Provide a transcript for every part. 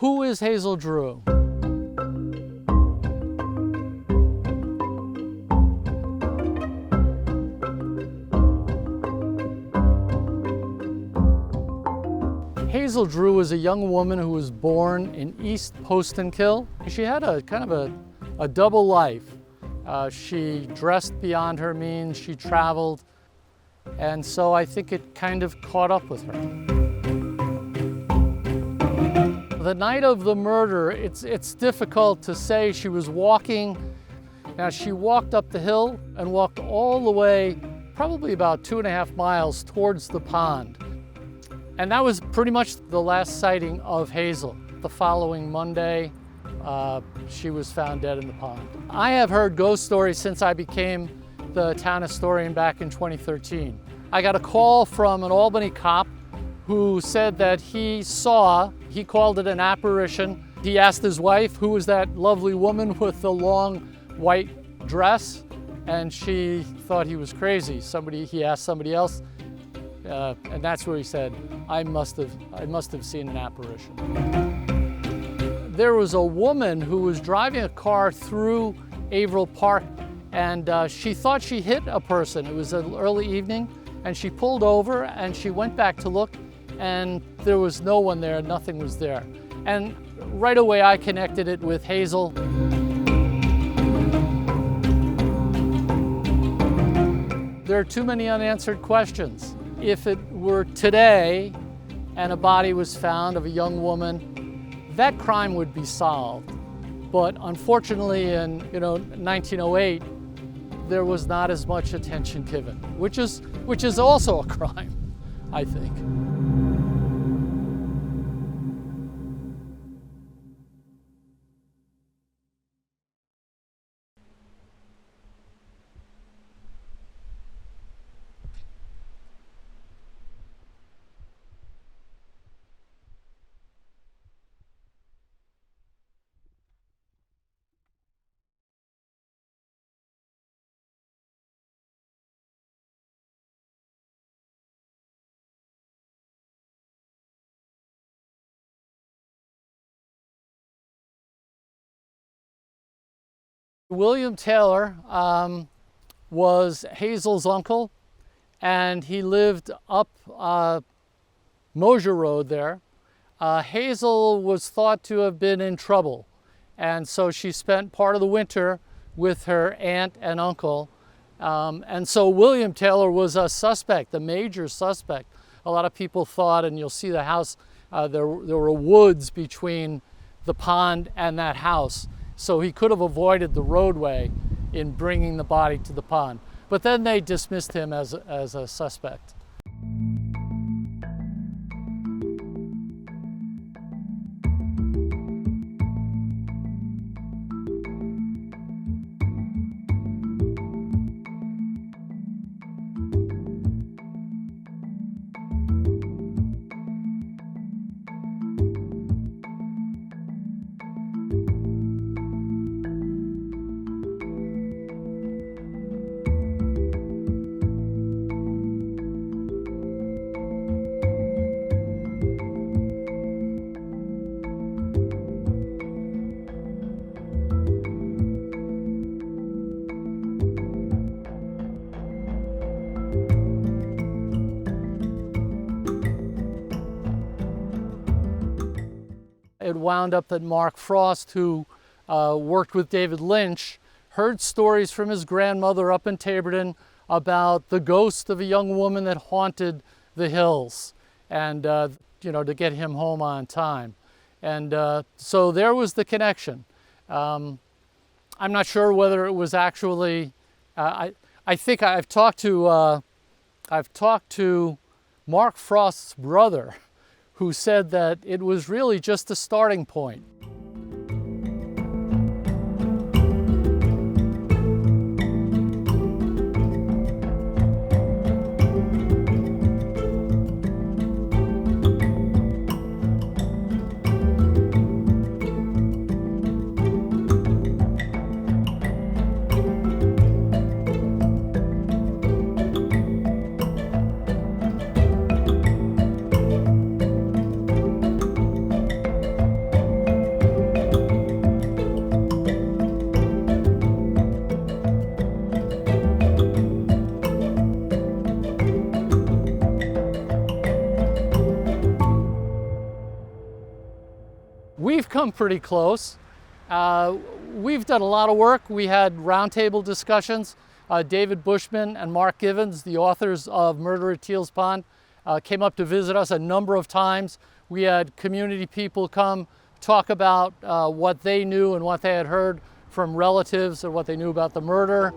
Who is Hazel Drew? Hazel Drew was a young woman who was born in East Postenkill. She had a kind of a double life. She dressed beyond her means, she traveled, and so I think it kind of caught up with her. The night of the murder, it's difficult to say. She was walking. Now, she walked up the hill and walked all the way, probably about 2.5 miles towards the pond. And that was pretty much the last sighting of Hazel. The following Monday, she was found dead in the pond. I have heard ghost stories since I became the town historian back in 2013. I got a call from an Albany cop who said that he called it an apparition. He asked his wife, who was that lovely woman with the long white dress? And she thought he was crazy. He asked somebody else, and that's where he said, I must have seen an apparition. There was a woman who was driving a car through Averill Park, and she thought she hit a person. It was an early evening, and she pulled over and she went back to look, and there was no one there, nothing was there. And right away I connected it with Hazel. There are too many unanswered questions. If it were today and a body was found of a young woman, that crime would be solved. But unfortunately in 1908, there was not as much attention given, which is also a crime, I think. William Taylor was Hazel's uncle, and he lived up Mosier Road there. Hazel was thought to have been in trouble, and so she spent part of the winter with her aunt and uncle. And so William Taylor was a suspect, a major suspect. A lot of people thought, and you'll see the house, there were woods between the pond and that house. So he could have avoided the roadway in bringing the body to the pond. But then they dismissed him as a suspect. It wound up that Mark Frost, who worked with David Lynch, heard stories from his grandmother up in Taborton about the ghost of a young woman that haunted the hills, and to get him home on time. And so there was the connection. I'm not sure whether it was actually. I think I've talked to Mark Frost's brother, who said that it was really just a starting point. We've come pretty close. We've done a lot of work. We had roundtable discussions. David Bushman and Mark Givens, the authors of Murder at Teals Pond, came up to visit us a number of times. We had community people come talk about what they knew and what they had heard from relatives and what they knew about the murder.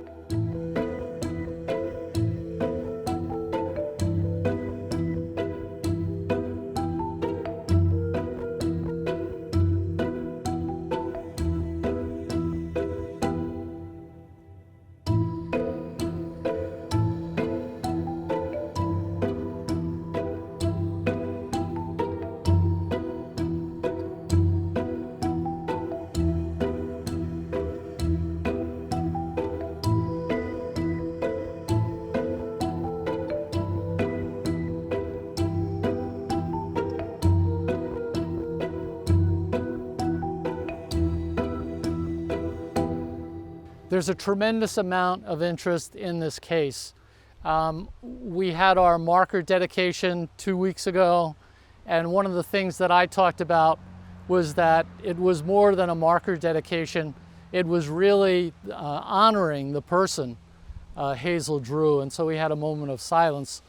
There's a tremendous amount of interest in this case. We had our marker dedication 2 weeks ago, and one of the things that I talked about was that it was more than a marker dedication. It was really honoring the person, Hazel Drew, and so we had a moment of silence